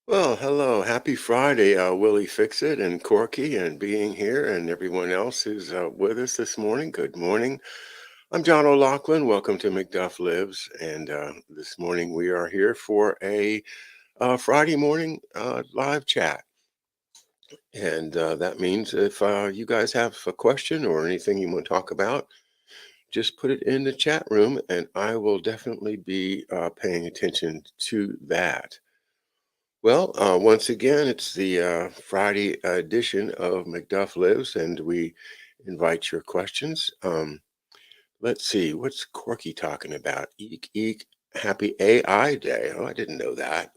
Well, hello. Happy Friday, Willie Fixit and Corky and being here and everyone else who's with us this morning. Good morning. I'm John O'Loughlin. Welcome to McDuff Lives. And this morning we are here for a Friday morning live chat. And that means if you guys have a question or anything you want to talk about, just put it in the chat room and I will definitely be paying attention to that. Well, once again, it's the Friday edition of McDuff Lives, and we invite your questions. Let's see, what's Corky talking about? Eek, eek, happy AI Day. Oh, I didn't know that.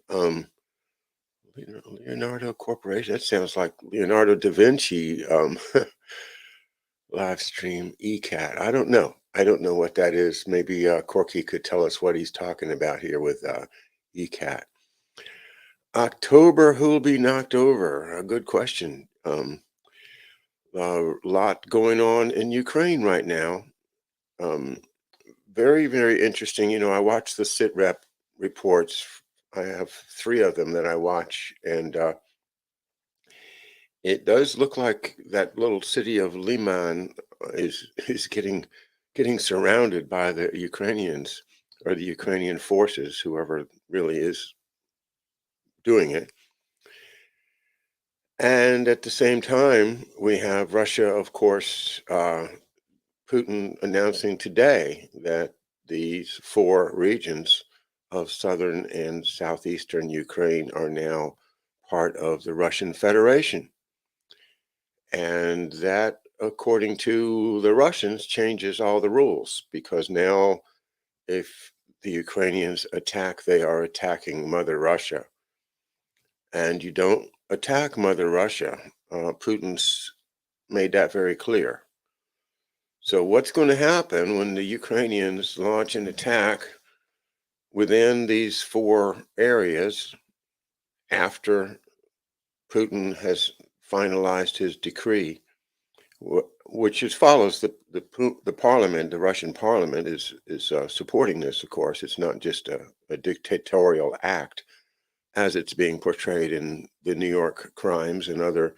Leonardo Corporation, that sounds like Leonardo da Vinci live stream ECAT. I don't know. I don't know what that is. Maybe Corky could tell us what he's talking about here with ECAT. October, who'll be knocked over? A good question. A lot going on in Ukraine right now. Um, very, very interesting. I watch the sit rep reports. I have three of them that I watch, and it does look like that little city of Liman is getting surrounded by the Ukrainians or the Ukrainian forces, whoever really is doing it. And at the same time, we have Russia, of course, Putin announcing today that these four regions of southern and southeastern Ukraine are now part of the Russian Federation. And that, according to the Russians, changes all the rules because now, if the Ukrainians attack, they are attacking Mother Russia. And you don't attack Mother Russia. Putin's made that very clear. So, what's going to happen when the Ukrainians launch an attack within these four areas after Putin has finalized his decree, which is follows the parliament, the Russian parliament is supporting this. Of course, it's not just a dictatorial act as it's being portrayed in the New York Crimes and other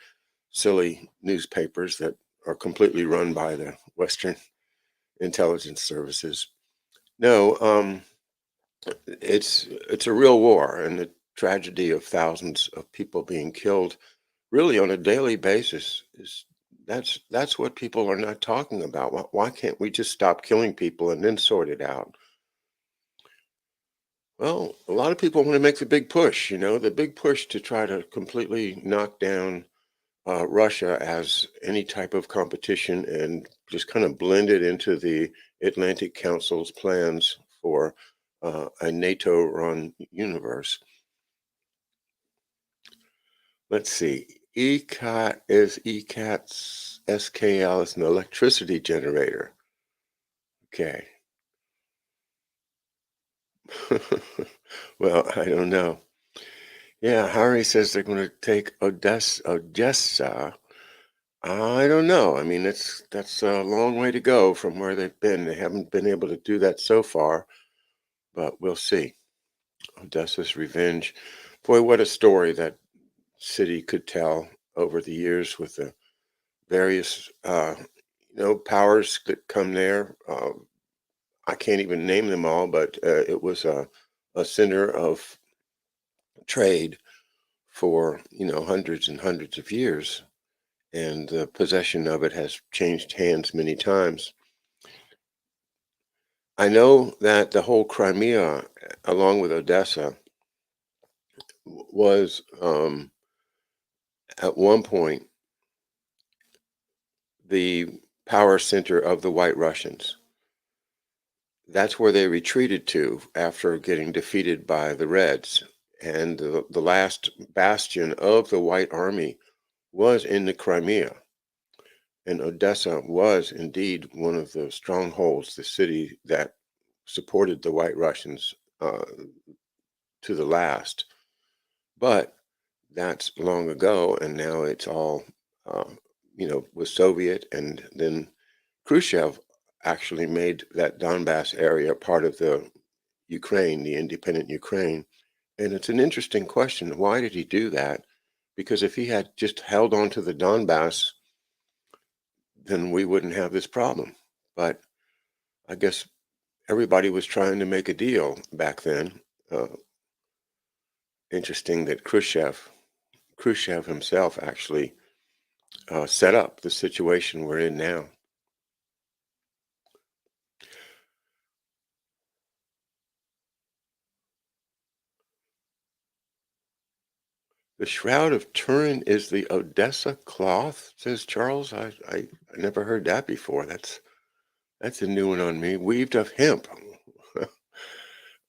silly newspapers that are completely run by the Western intelligence services. No, it's a real war, and the tragedy of thousands of people being killed, really on a daily basis, is that's what people are not talking about. Why can't we just stop killing people and then sort it out? Well, a lot of people want to make the big push, the big push to try to completely knock down Russia as any type of competition and just kind of blend it into the Atlantic Council's plans for a NATO-run universe. Let's see. ECAT's SKL is an electricity generator. Okay. Well, I don't know. Yeah, Harry says they're going to take Odessa. I don't know. I mean, that's a long way to go from where they've been. They haven't been able to do that so far, but we'll see. Odessa's revenge. Boy, what a story that city could tell over the years with the various powers that come there. I can't even name them all, but it was a center of trade for hundreds and hundreds of years, and the possession of it has changed hands many times. I know that the whole Crimea, along with Odessa, was at one point the power center of the White Russians. That's where they retreated to after getting defeated by the Reds. And the last bastion of the White Army was in the Crimea. And Odessa was indeed one of the strongholds, the city that supported the White Russians to the last. But that's long ago, and now it's all, uh, was Soviet. And then Khrushchev actually made that Donbass area part of the Ukraine, the independent Ukraine. And it's an interesting question. Why did he do that? Because if he had just held on to the Donbass, then we wouldn't have this problem. But I guess everybody was trying to make a deal back then. Uh, Interesting that Khrushchev himself actually set up the situation we're in now. The Shroud of Turin is the Odessa cloth, says Charles. I never heard that before. That's a new one on me. Weaved of hemp.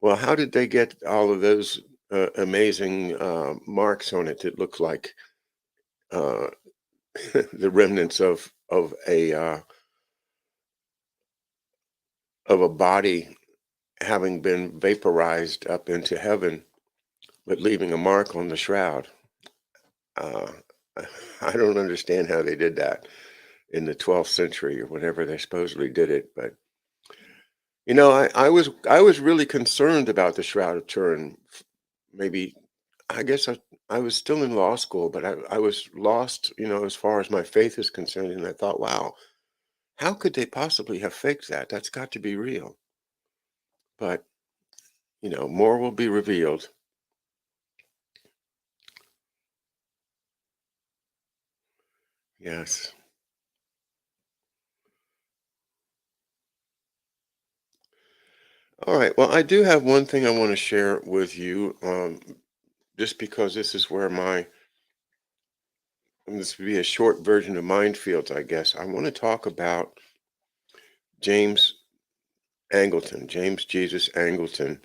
Well, how did they get all of those amazing marks on it that look like uh, the remnants of a body having been vaporized up into heaven, but leaving a mark on the shroud? Uh, I don't understand how they did that in the 12th century or whenever they supposedly did it. But I was really concerned about the Shroud of Turin. Maybe I guess I was still in law school, but I was lost, as far as my faith is concerned. And I thought, wow, how could they possibly have faked that? That's got to be real. But more will be revealed. Yes. All right. Well, I do have one thing I want to share with you, just because this is where and this would be a short version of Minefields, I guess. I want to talk about James Angleton, James Jesus Angleton,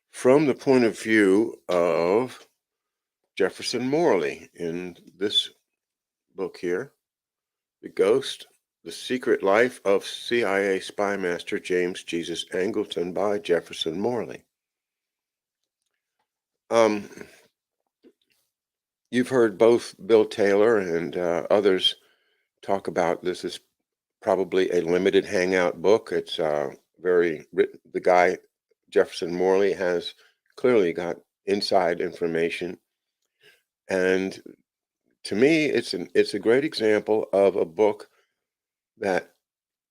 from the point of view of Jefferson Morley in this book here, The Ghost, The Secret Life of CIA Spy Master James Jesus Angleton by Jefferson Morley. Um, you've heard both Bill Taylor and others talk about this is probably a limited hangout book. It's very written. The guy, Jefferson Morley, has clearly got inside information. And to me, it's a great example of a book that,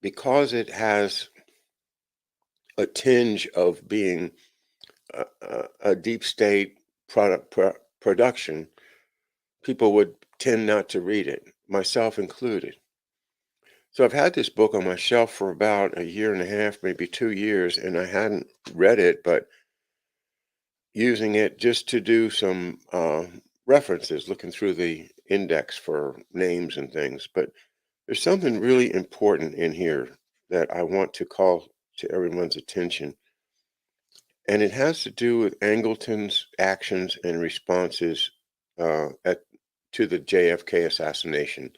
because it has a tinge of being a deep state production, people would tend not to read it, myself included. So I've had this book on my shelf for about a year and a half, maybe 2 years, and I hadn't read it, but using it just to do some references, looking through the index for names and things. But there's something really important in here that I want to call to everyone's attention. And it has to do with Angleton's actions and responses to the JFK assassination,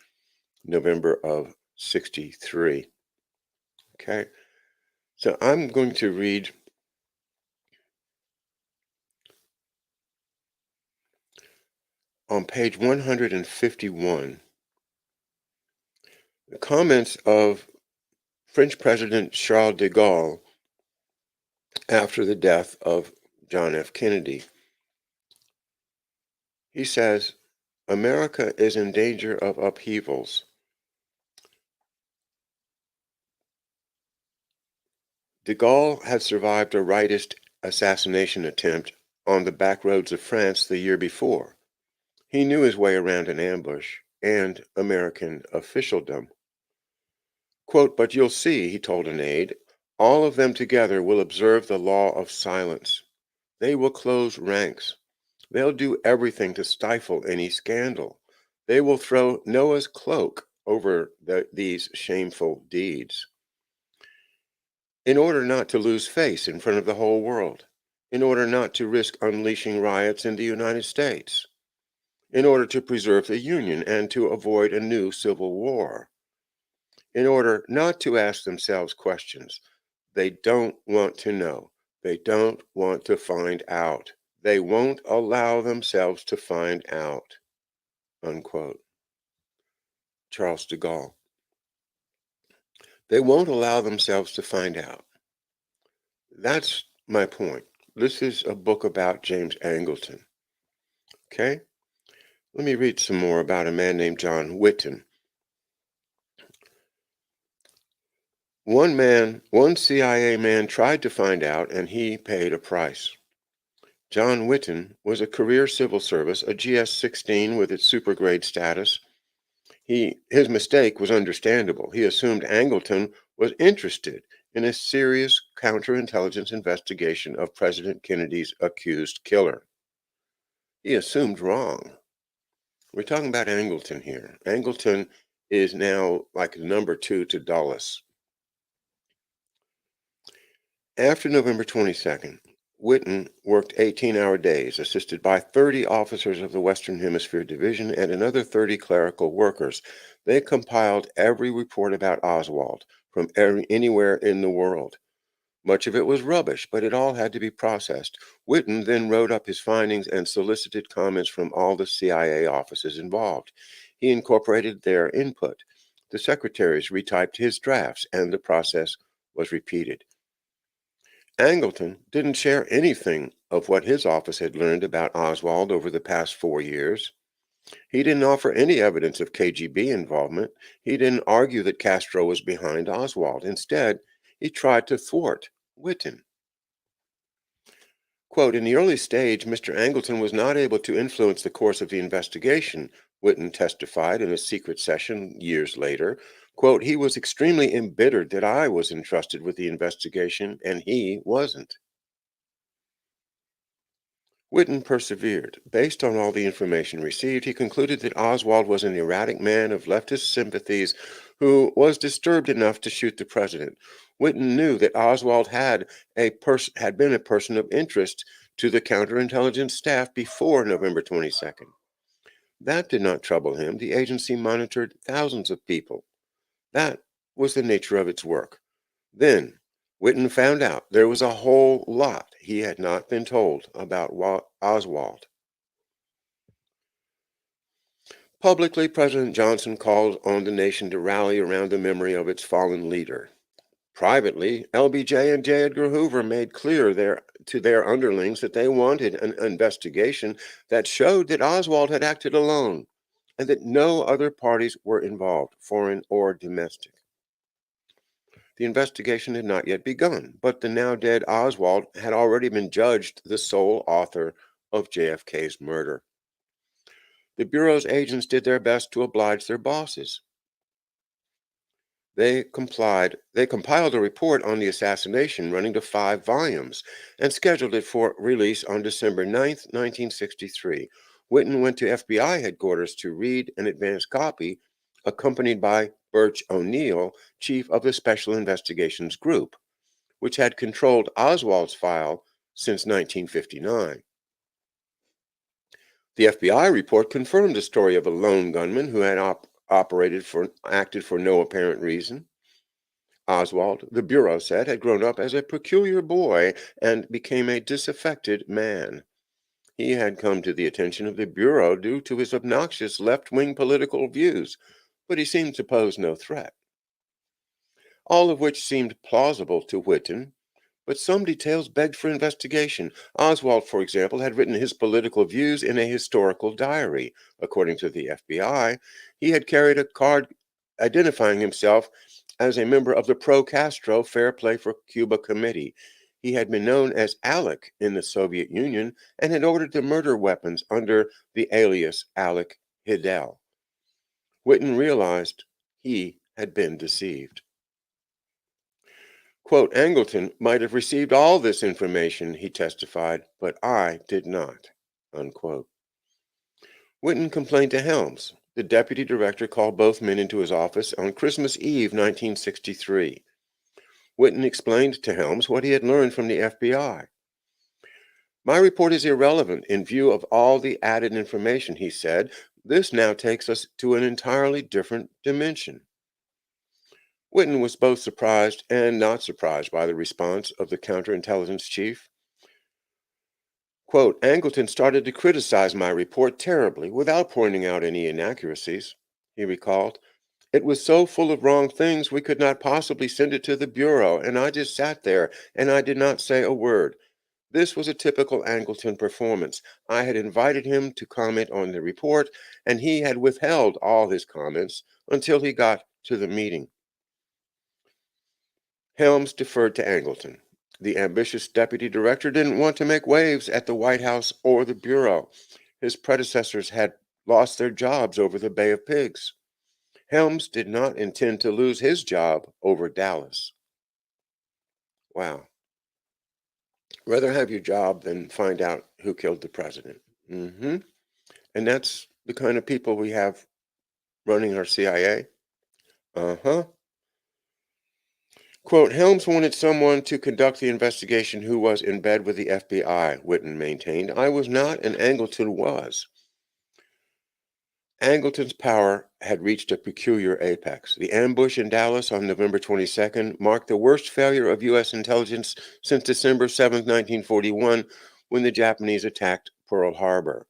November of '63. Okay. So I'm going to read on page 151 the comments of French President Charles de Gaulle after the death of John F. Kennedy. He says, America is in danger of upheavals. De Gaulle had survived a rightist assassination attempt on the back roads of France the year before. He knew his way around an ambush and American officialdom. Quote, but you'll see, he told an aide, all of them together will observe the law of silence. They will close ranks. They'll do everything to stifle any scandal. They will throw Noah's cloak over these shameful deeds in order not to lose face in front of the whole world, in order not to risk unleashing riots in the United States, in order to preserve the Union and to avoid a new civil war, in order not to ask themselves questions they don't want to know, they don't want to find out. They won't allow themselves to find out. Unquote. Charles de Gaulle. They won't allow themselves to find out. That's my point. This is a book about James Angleton. Okay? Let me read some more about a man named John Whitten. One CIA man tried to find out, and he paid a price. John Whitten was a career civil service, a GS-16 with its supergrade status. His mistake was understandable. He assumed Angleton was interested in a serious counterintelligence investigation of President Kennedy's accused killer. He assumed wrong. We're talking about Angleton here. Angleton is now like number two to Dulles. After November 22nd, Whitten worked 18-hour days, assisted by 30 officers of the Western Hemisphere Division and another 30 clerical workers. They compiled every report about Oswald from anywhere in the world. Much of it was rubbish, but it all had to be processed. Whitten then wrote up his findings and solicited comments from all the CIA offices involved. He incorporated their input. The secretaries retyped his drafts, and the process was repeated. Angleton didn't share anything of what his office had learned about Oswald over the past 4 years. He didn't offer any evidence of KGB involvement. He didn't argue that Castro was behind Oswald. Instead, he tried to thwart Whitten. Quote, in the early stage, Mr. Angleton was not able to influence the course of the investigation, Whitten testified in a secret session years later. Quote, he was extremely embittered that I was entrusted with the investigation and he wasn't. Whitten persevered. Based on all the information received, he concluded that Oswald was an erratic man of leftist sympathies who was disturbed enough to shoot the president. Whitten knew that Oswald had been a person of interest to the counterintelligence staff before November 22nd. That did not trouble him. The agency monitored thousands of people. That was the nature of its work. Then Whitten found out there was a whole lot he had not been told about Oswald. Publicly, President Johnson called on the nation to rally around the memory of its fallen leader. Privately, LBJ and J. Edgar Hoover made clear to their underlings that they wanted an investigation that showed that Oswald had acted alone and that no other parties were involved, foreign or domestic. The investigation had not yet begun, but the now dead Oswald had already been judged the sole author of JFK's murder. The Bureau's agents did their best to oblige their bosses. They compiled a report on the assassination running to 5 volumes and scheduled it for release on December 9th, 1963. Whitten went to FBI headquarters to read an advance copy, accompanied by Birch O'Neill, chief of the Special Investigations Group, which had controlled Oswald's file since 1959. The FBI report confirmed the story of a lone gunman who had acted for no apparent reason. Oswald, the Bureau said, had grown up as a peculiar boy and became a disaffected man. He had come to the attention of the Bureau due to his obnoxious left-wing political views, but he seemed to pose no threat. All of which seemed plausible to Whitten, but some details begged for investigation. Oswald, for example, had written his political views in a historical diary. According to the FBI, he had carried a card identifying himself as a member of the pro-Castro Fair Play for Cuba Committee. He had been known as Alec in the Soviet Union and had ordered the murder weapons under the alias Alec Hidell. Whitten realized he had been deceived. Quote, Angleton might have received all this information, he testified, but I did not, unquote. Whitten complained to Helms. The deputy director called both men into his office on Christmas Eve, 1963. Whitten explained to Helms what he had learned from the FBI. My report is irrelevant in view of all the added information, he said. This now takes us to an entirely different dimension. Whitten was both surprised and not surprised by the response of the counterintelligence chief. Quote, Angleton started to criticize my report terribly without pointing out any inaccuracies, he recalled. It was so full of wrong things we could not possibly send it to the Bureau, and I just sat there and I did not say a word. This was a typical Angleton performance. I had invited him to comment on the report, and he had withheld all his comments until he got to the meeting. Helms deferred to Angleton. The ambitious deputy director didn't want to make waves at the White House or the Bureau. His predecessors had lost their jobs over the Bay of Pigs. Helms did not intend to lose his job over Dallas. Wow. Rather have your job than find out who killed the president. And that's the kind of people we have running our CIA. Uh-huh. Quote, Helms wanted someone to conduct the investigation who was in bed with the FBI, Whitten maintained. I was not, and Angleton was. Angleton's power had reached a peculiar apex. The ambush in Dallas on November 22nd marked the worst failure of U.S. intelligence since December 7, 1941, when the Japanese attacked Pearl Harbor.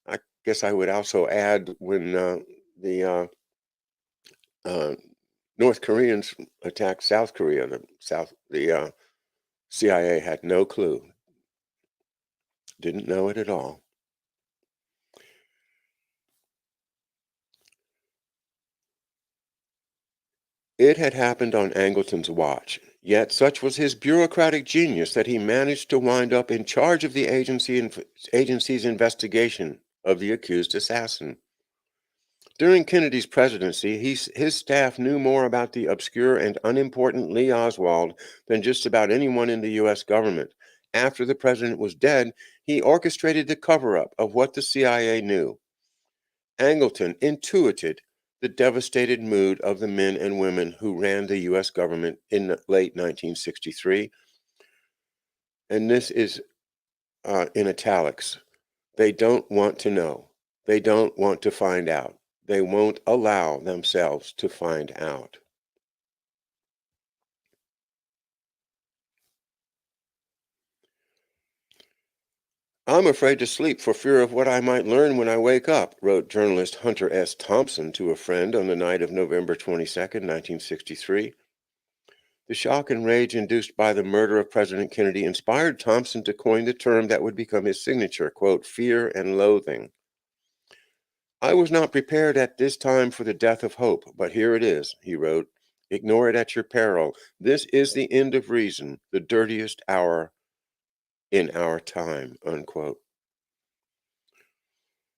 I guess I would also add when the North Koreans attacked South Korea, the CIA had no clue, didn't know it at all. It had happened on Angleton's watch, yet such was his bureaucratic genius that he managed to wind up in charge of the agency's investigation of the accused assassin. During Kennedy's presidency, his staff knew more about the obscure and unimportant Lee Oswald than just about anyone in the U.S. government. After the president was dead, he orchestrated the cover-up of what the CIA knew. Angleton intuited the devastated mood of the men and women who ran the U.S. government in the late 1963. And this is in italics. They don't want to know. They don't want to find out. They won't allow themselves to find out. I'm afraid to sleep for fear of what I might learn when I wake up, wrote journalist Hunter S. Thompson to a friend on the night of November 22nd, 1963. The shock and rage induced by the murder of President Kennedy inspired Thompson to coin the term that would become his signature, quote, fear and loathing. I was not prepared at this time for the death of hope, but here it is, he wrote. Ignore it at your peril. This is the end of reason, the dirtiest hour in our time, unquote.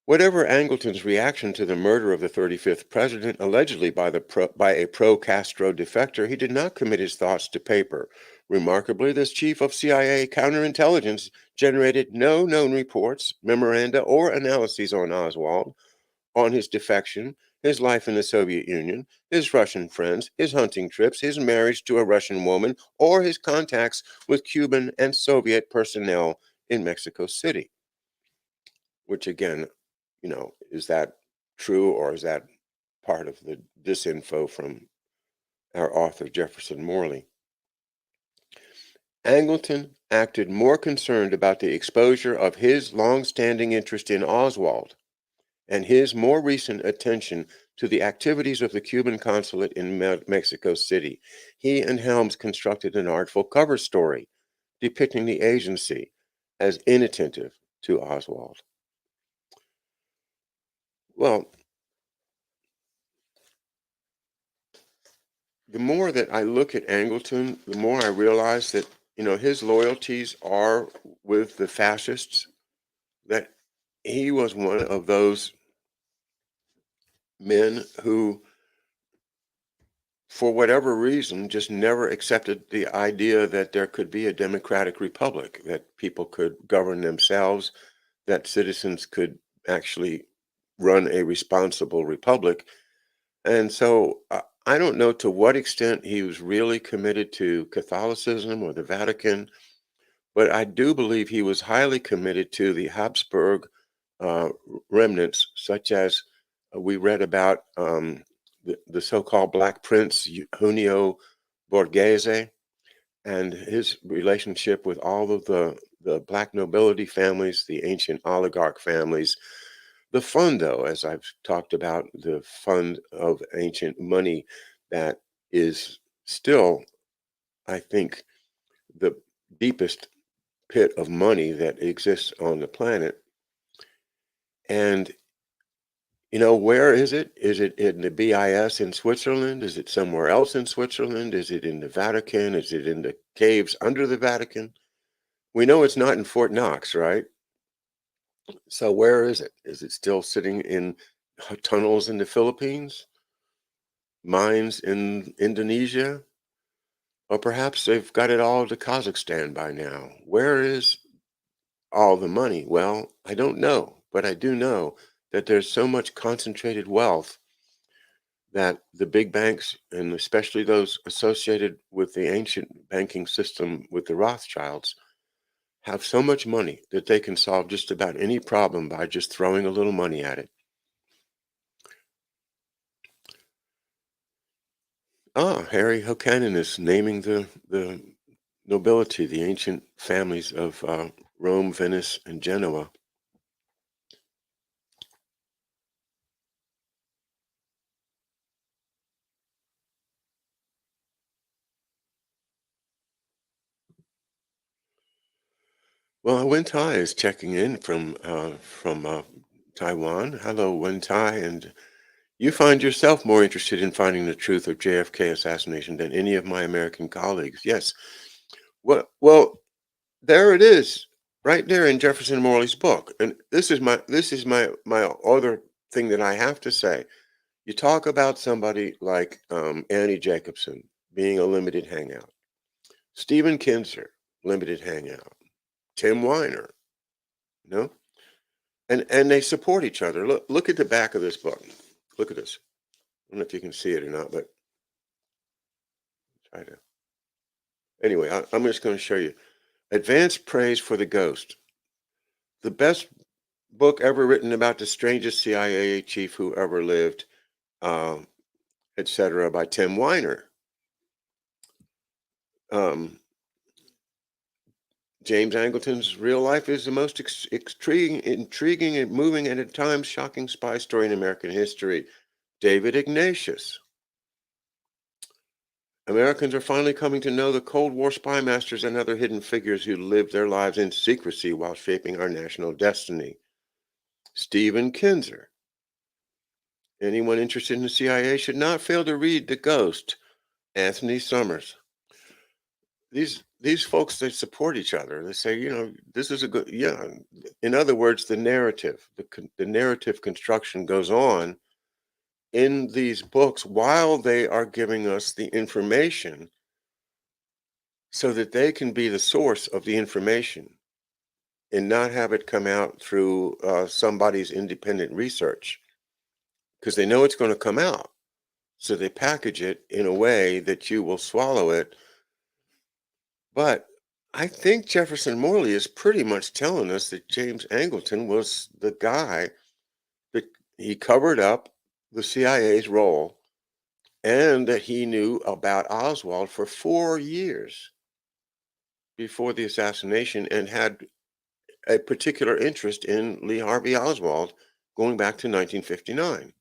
Whatever Angleton's reaction to the murder of the 35th president, allegedly by a pro-Castro defector, he did not commit his thoughts to paper. Remarkably, this chief of CIA counterintelligence generated no known reports, memoranda, or analyses on Oswald, on his defection, his life in the Soviet Union, his Russian friends, his hunting trips, his marriage to a Russian woman, or his contacts with Cuban and Soviet personnel in Mexico City. Which again, is that true or is that part of the disinfo from our author, Jefferson Morley? Angleton acted more concerned about the exposure of his long-standing interest in Oswald and his more recent attention to the activities of the Cuban consulate in Mexico City. He and Helms constructed an artful cover story depicting the agency as inattentive to Oswald. Well, the more that I look at Angleton, the more I realize that, his loyalties are with the fascists, that he was one of those men who, for whatever reason, just never accepted the idea that there could be a democratic republic, that people could govern themselves, that citizens could actually run a responsible republic. And so I don't know to what extent he was really committed to Catholicism or the Vatican, but I do believe he was highly committed to the Habsburg uh, remnants, such as we read about the so-called Black Prince Junio Borghese and his relationship with all of the Black nobility families, the ancient oligarch families. The fund, though, as I've talked about, the fund of ancient money that is still, I think, the deepest pit of money that exists on the planet. And where is it? Is it in the BIS in Switzerland? Is it somewhere else in Switzerland? Is it in the Vatican? Is it in the caves under the Vatican? We know it's not in Fort Knox, right? So where is it? Is it still sitting in tunnels in the Philippines? Mines in Indonesia? Or perhaps they've got it all to Kazakhstan by now. Where is all the money? Well, I don't know, but I do know that there's so much concentrated wealth that the big banks, and especially those associated with the ancient banking system with the Rothschilds, have so much money that they can solve just about any problem by just throwing a little money at it. Harry Hokanen is naming the nobility, the ancient families of Rome, Venice, and Genoa. Well, Wen Tai is checking in from Taiwan. Hello, Wen Tai, and you find yourself more interested in finding the truth of JFK assassination than any of my American colleagues. Yes. Well, there it is, right there in Jefferson Morley's book. And this is my other thing that I have to say. You talk about somebody like Annie Jacobson being a limited hangout, Stephen Kinzer, limited hangout, Tim Weiner, you know, and they support each other. Look at the back of this book. Look at this. I don't know if you can see it or not, but try to. Anyway, I'm just going to show you. Advanced Praise for the Ghost. The best book ever written about the strangest CIA chief who ever lived, uh, etc., by Tim Weiner. Um, James Angleton's Real Life is the most intriguing and moving and at times shocking spy story in American history. David Ignatius. Americans are finally coming to know the Cold War spy masters and other hidden figures who lived their lives in secrecy while shaping our national destiny. Stephen Kinzer. Anyone interested in the CIA should not fail to read The Ghost. Anthony Summers. These folks, they support each other. They say, this is a good, yeah. In other words, the narrative construction goes on in these books while they are giving us the information so that they can be the source of the information and not have it come out through somebody's independent research because they know it's going to come out. So they package it in a way that you will swallow it. But I think Jefferson Morley is pretty much telling us that James Angleton was the guy that he covered up the CIA's role and that he knew about Oswald for 4 years before the assassination and had a particular interest in Lee Harvey Oswald going back to 1959,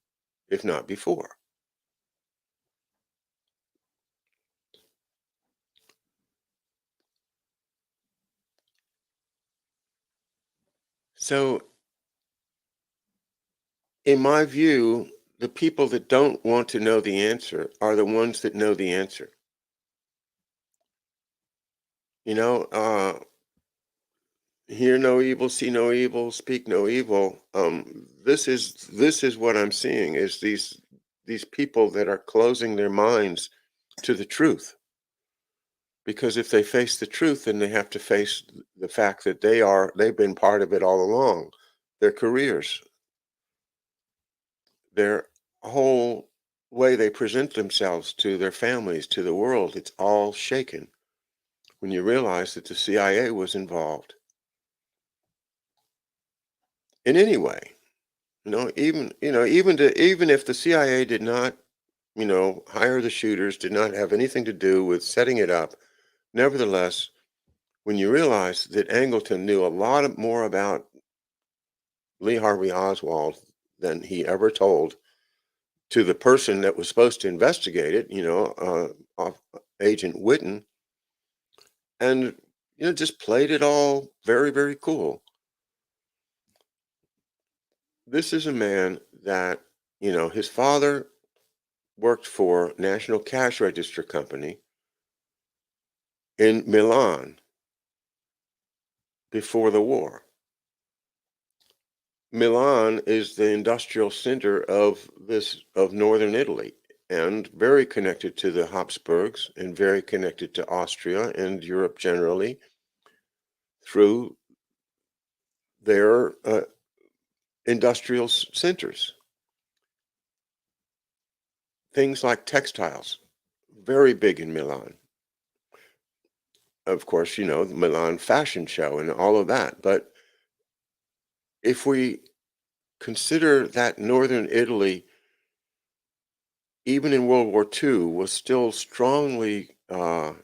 if not before. So, in my view, the people that don't want to know the answer are the ones that know the answer. You know, hear no evil, see no evil, speak no evil. This is what I'm seeing is these people that are closing their minds to the truth. Because if they face the truth, then they have to face the fact that they've been part of it all along. Their careers, their whole way they present themselves to their families, to the world, it's all shaken when you realize that the CIA was involved in any way. Even if the CIA did not, hire the shooters, did not have anything to do with setting it up, nevertheless, when you realize that Angleton knew a lot more about Lee Harvey Oswald than he ever told to the person that was supposed to investigate it, Agent Witten, and just played it all very, very cool. This is a man that, his father worked for National Cash Register Company in Milan before the war. Milan is the industrial center of northern Italy and very connected to the Habsburgs and very connected to Austria and Europe generally through their industrial centers. Things like textiles, very big in Milan. Of course, the Milan fashion show and all of that. But if we consider that northern Italy, even in World War II, was still strongly a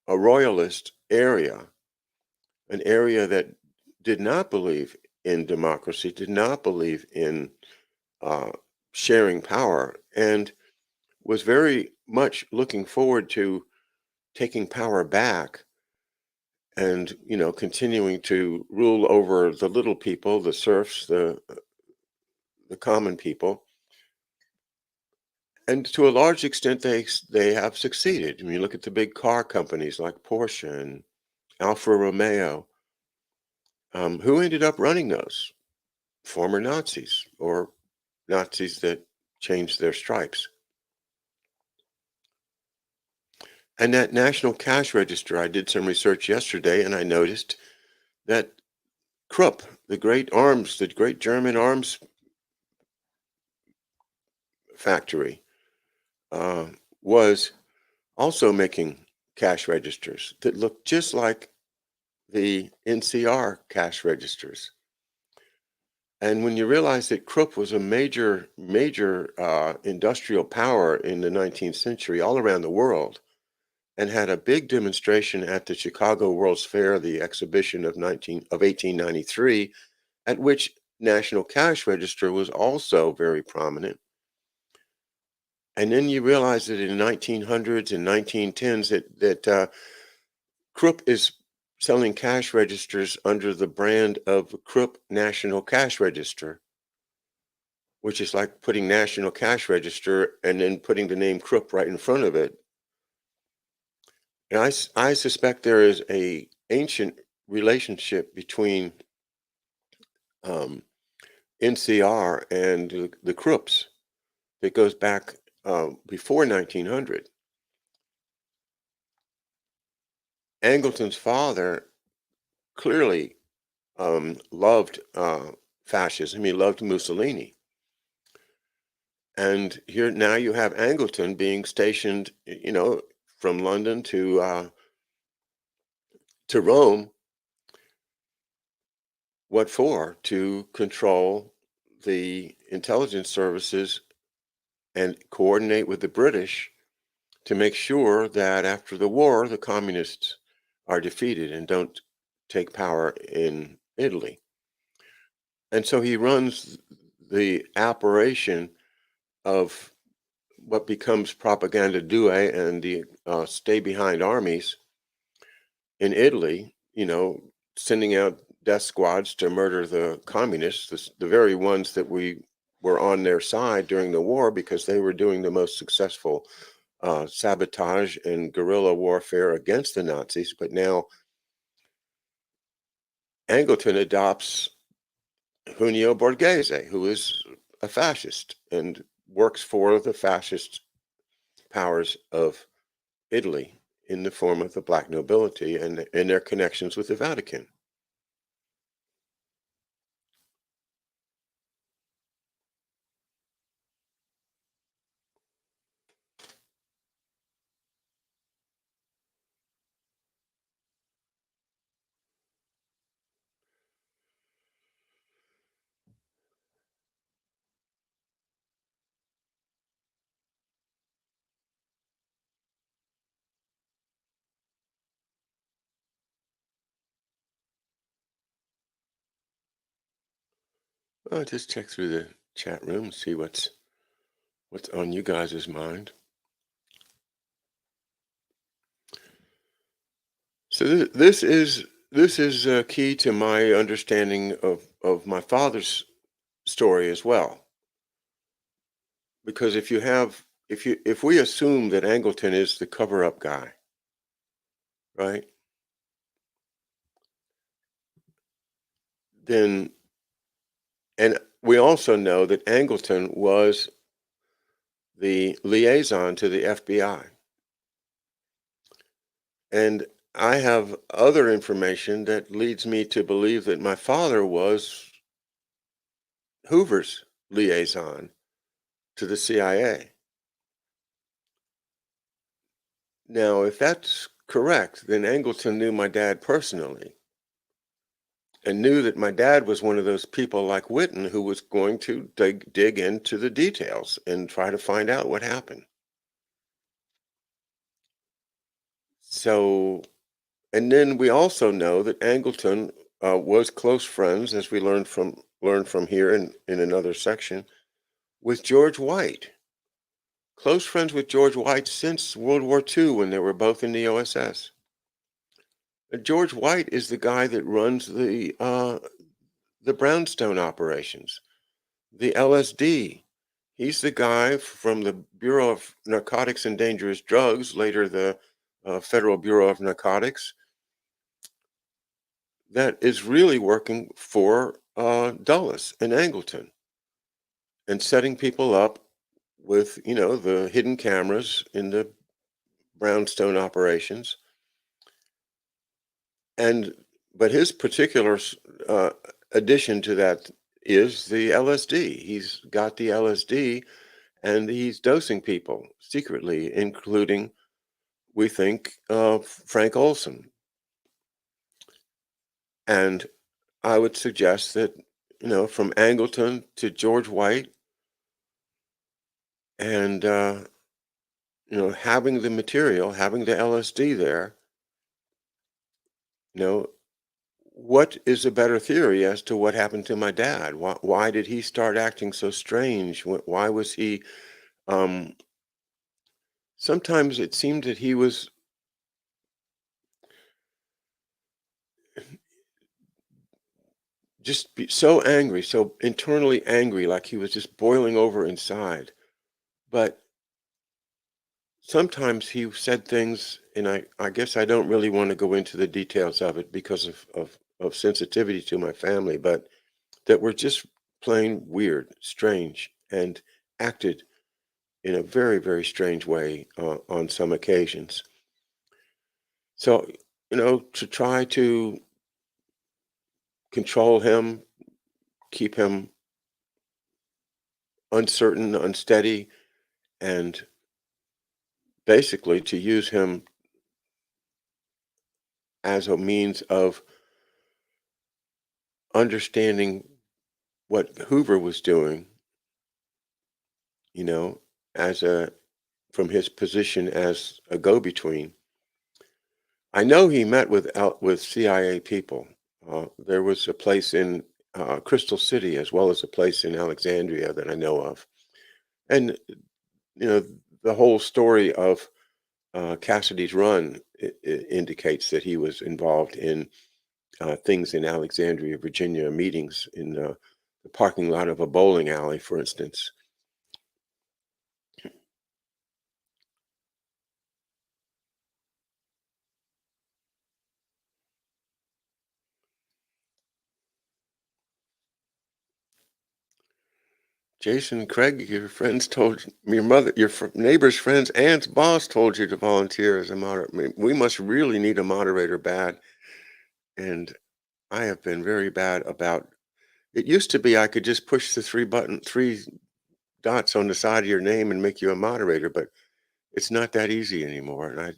royalist area, an area that did not believe in democracy, did not believe in uh, sharing power, and was very much looking forward to taking power back and continuing to rule over the little people, the serfs, the common people. And to a large extent, they have succeeded. I mean, look at the big car companies like Porsche and Alfa Romeo. Who ended up running those? Former Nazis or Nazis that changed their stripes. And that National Cash Register, I did some research yesterday and I noticed that Krupp, the great German arms factory, uh, was also making cash registers that looked just like the NCR cash registers. And when you realize that Krupp was a major industrial power in the 19th century all around the world and had a big demonstration at the Chicago World's Fair, the exhibition of 1893, at which National Cash Register was also very prominent. And then you realize that in the 1900s and 1910s that Krupp is selling cash registers under the brand of Krupp National Cash Register, which is like putting National Cash Register and then putting the name Krupp right in front of it. And I suspect there is a ancient relationship between um, NCR and the Krupps that goes back before 1900. Angleton's father clearly loved fascism. He loved Mussolini. And here now you have Angleton being stationed, from London to Rome. What for? To control the intelligence services and coordinate with the British to make sure that after the war, the communists are defeated and don't take power in Italy. And so he runs the operation of what becomes Propaganda Due and the stay behind armies in Italy, sending out death squads to murder the communists, the very ones that we were on their side during the war because they were doing the most successful sabotage and guerrilla warfare against the Nazis. But now Angleton adopts Junio Borghese, who is a fascist and works for the fascist powers of Italy in the form of the black nobility and their connections with the Vatican. I'll just check through the chat room and see what's on you guys' mind. So this is key to my understanding of my father's story as well. Because if we assume that Angleton is the cover up guy, right? Then and we also know that Angleton was the liaison to the FBI. And I have other information that leads me to believe that my father was Hoover's liaison to the CIA. Now, if that's correct, then Angleton knew my dad personally and knew that my dad was one of those people like Witten who was going to dig into the details and try to find out what happened. So, and then we also know that Angleton was close friends, as we learned from here in another section, with George White. Close friends with George White since World War II when they were both in the OSS. George White is the guy that runs the brownstone operations, the LSD. He's the guy from the Bureau of Narcotics and Dangerous Drugs, later the Federal Bureau of Narcotics, that is really working for Dulles and Angleton and setting people up with, the hidden cameras in the brownstone operations. And but his particular addition to that is the LSD. He's got the LSD and he's dosing people secretly, including, we think, Frank Olson. And I would suggest that, from Angleton to George White and, having the material, having the LSD there, you know, what is a better theory as to what happened to my dad? Why did he start acting so strange? Why was he, um, sometimes it seemed that he was just so angry, so internally angry, like he was just boiling over inside. But sometimes he said things, and I guess I don't really want to go into the details of it because of sensitivity to my family, but that were just plain weird, strange, and acted in a very, very strange way on some occasions. So, to try to control him, keep him uncertain, unsteady, and basically to use him as a means of understanding what Hoover was doing, you know, as a from his position as a go-between. I know he met with CIA people. There was a place in Crystal City as well as a place in Alexandria that I know of, and you know the whole story of Cassidy's Run indicates that he was involved in things in Alexandria, Virginia, meetings in the parking lot of a bowling alley, for instance. Jason, Craig, your friends told your mother, your neighbor's friend's aunt's boss told you to volunteer as a moderator. We must really need a moderator bad. And I have been very bad about it. Used to be I could just push the three dots on the side of your name and make you a moderator, but it's not that easy anymore. And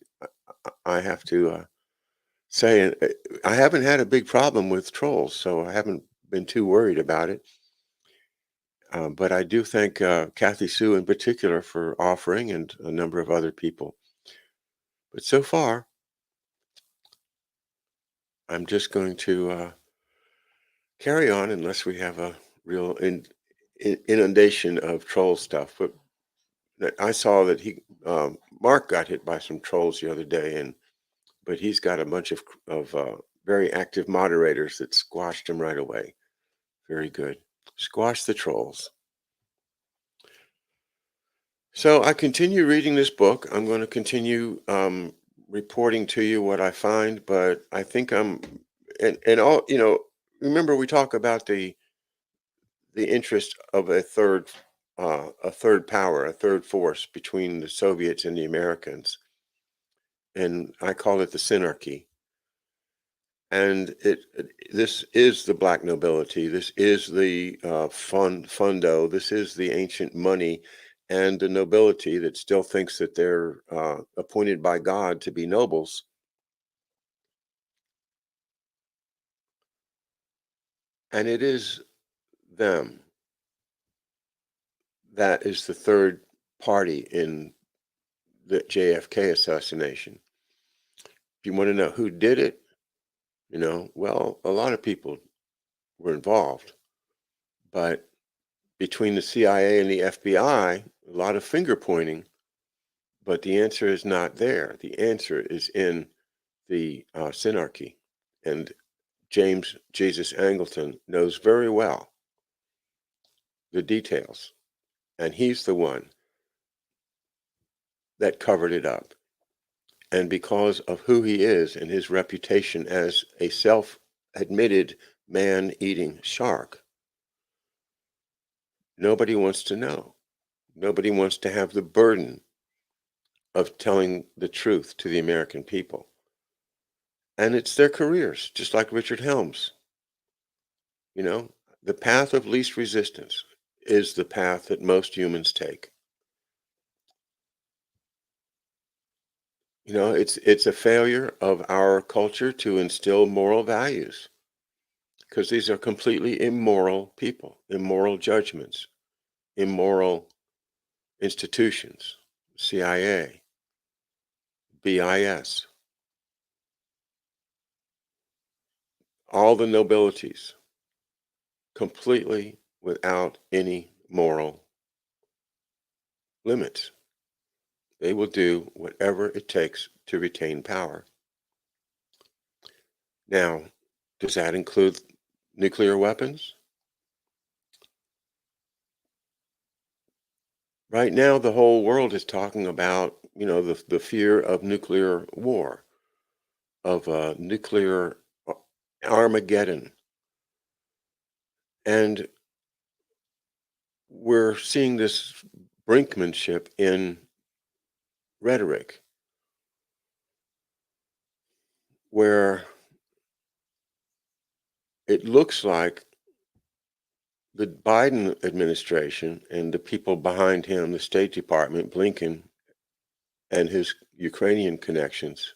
I have to say, I haven't had a big problem with trolls, so I haven't been too worried about it. But I do thank Kathy Sue in particular for offering and a number of other people. But so far, I'm just going to carry on unless we have a real inundation of troll stuff. But I saw that Mark got hit by some trolls the other day, and but he's got a bunch of very active moderators that squashed him right away. Very good. Squash the trolls. So I continue reading this book. I'm going to continue reporting to you what I find, but I think and all, remember we talk about the interest of a third power, a third force between the Soviets and the Americans, and I call it the synarchy. And this is the black nobility. This is the fundo. This is the ancient money, and the nobility that still thinks that they're appointed by God to be nobles. And it is them that is the third party in the JFK assassination. If you want to know who did it, well, a lot of people were involved, but between the CIA and the FBI, a lot of finger pointing, but the answer is not there. The answer is in the synarchy. And James Jesus Angleton knows very well the details, and he's the one that covered it up. And because of who he is and his reputation as a self-admitted man-eating shark, nobody wants to know. Nobody wants to have the burden of telling the truth to the American people. And it's their careers, just like Richard Helms. The path of least resistance is the path that most humans take. It's a failure of our culture to instill moral values because these are completely immoral people, immoral judgments, immoral institutions, CIA, BIS, all the nobilities, completely without any moral limits. They will do whatever it takes to retain power. Now, does that include nuclear weapons? Right now, the whole world is talking about, the fear of nuclear war, of nuclear Armageddon. And we're seeing this brinkmanship in rhetoric, where it looks like the Biden administration and the people behind him, the State Department, Blinken, and his Ukrainian connections,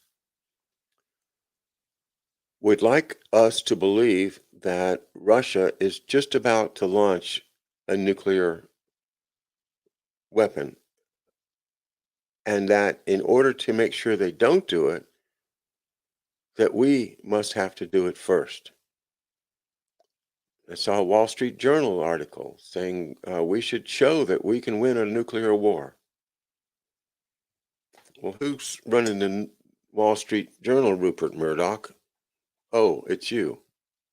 would like us to believe that Russia is just about to launch a nuclear weapon, and that in order to make sure they don't do it, that we must have to do it first. I saw a Wall Street Journal article saying we should show that we can win a nuclear war. Well, who's running the Wall Street Journal, Rupert Murdoch? Oh, it's you.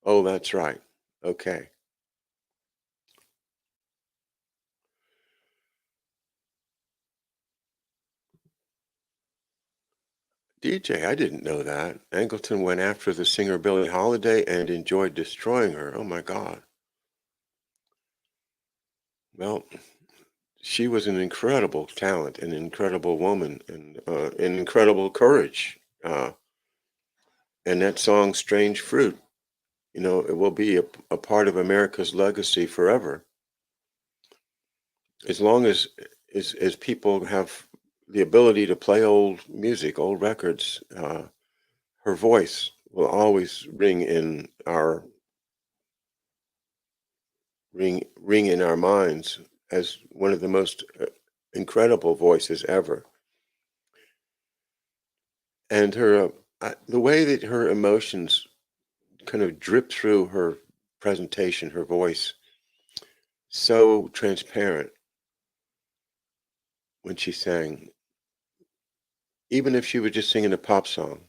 Oh, that's right. Okay. DJ, I didn't know that. Angleton went after the singer Billie Holiday and enjoyed destroying her. Oh my God. Well, she was an incredible talent, an incredible woman, and an incredible courage. And that song, Strange Fruit, it will be a part of America's legacy forever. As long as people have the ability to play old music, old records, her voice will always ring in our minds as one of the most incredible voices ever. And the way that her emotions kind of drip through her presentation, her voice, so transparent when she sang, even if she was just singing a pop song.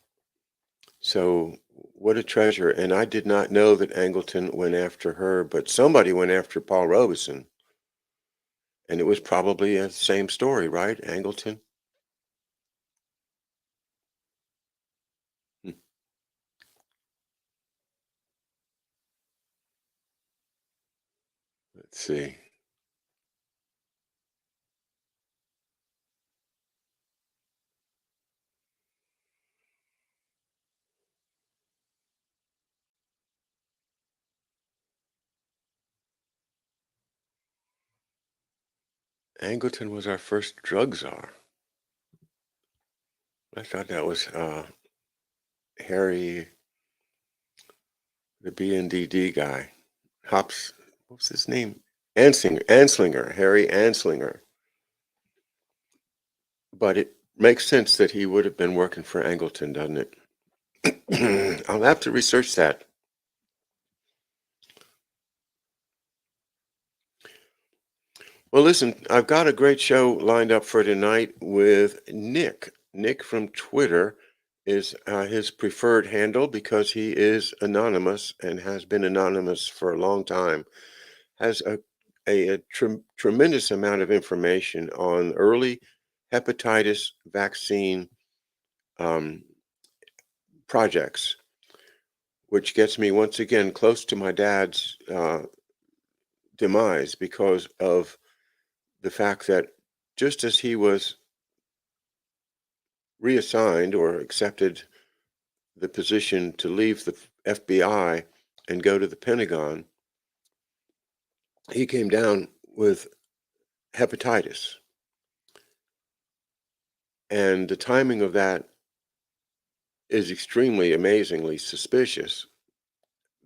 So what a treasure. And I did not know that Angleton went after her, but somebody went after Paul Robeson. And it was probably the same story, right? Angleton. Hmm, let's see. Angleton was our first drug czar. I thought that was Harry, the BNDD guy. Hops, what's his name? Anslinger, Harry Anslinger. But it makes sense that he would have been working for Angleton, doesn't it? I'll have to research that. Well, listen, I've got a great show lined up for tonight with Nick. Nick from Twitter is his preferred handle because he is anonymous and has been anonymous for a long time. Has a tremendous amount of information on early hepatitis vaccine um, projects, which gets me once again close to my dad's demise because of the fact that just as he was reassigned or accepted the position to leave the FBI and go to the Pentagon, he came down with hepatitis. And the timing of that is extremely amazingly suspicious.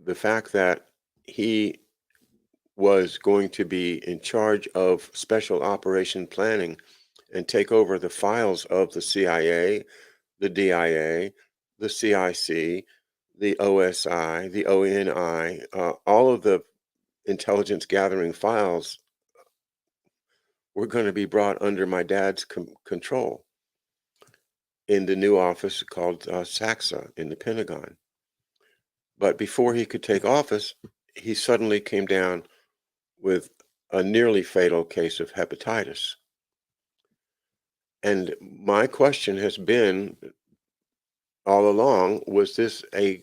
The fact that he was going to be in charge of special operation planning and take over the files of the CIA, the DIA, the CIC, the OSI, the ONI, all of the intelligence gathering files were going to be brought under my dad's control in the new office called SAXA in the Pentagon. But before he could take office, he suddenly came down with a nearly fatal case of hepatitis. And my question has been all along, was this a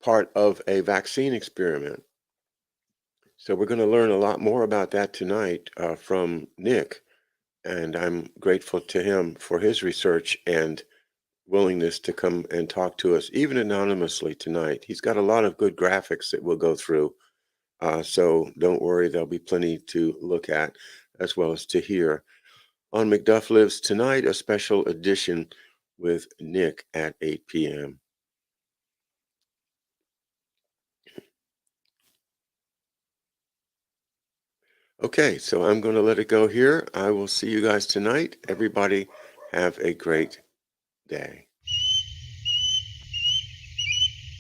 part of a vaccine experiment? So we're going to learn a lot more about that tonight from Nick, and I'm grateful to him for his research and willingness to come and talk to us, even anonymously tonight. He's got a lot of good graphics that we'll go through, so don't worry, there'll be plenty to look at as well as to hear. On McDuff Lives tonight, a special edition with Nick at 8 p.m. Okay, so I'm going to let it go here. I will see you guys tonight. Everybody have a great day.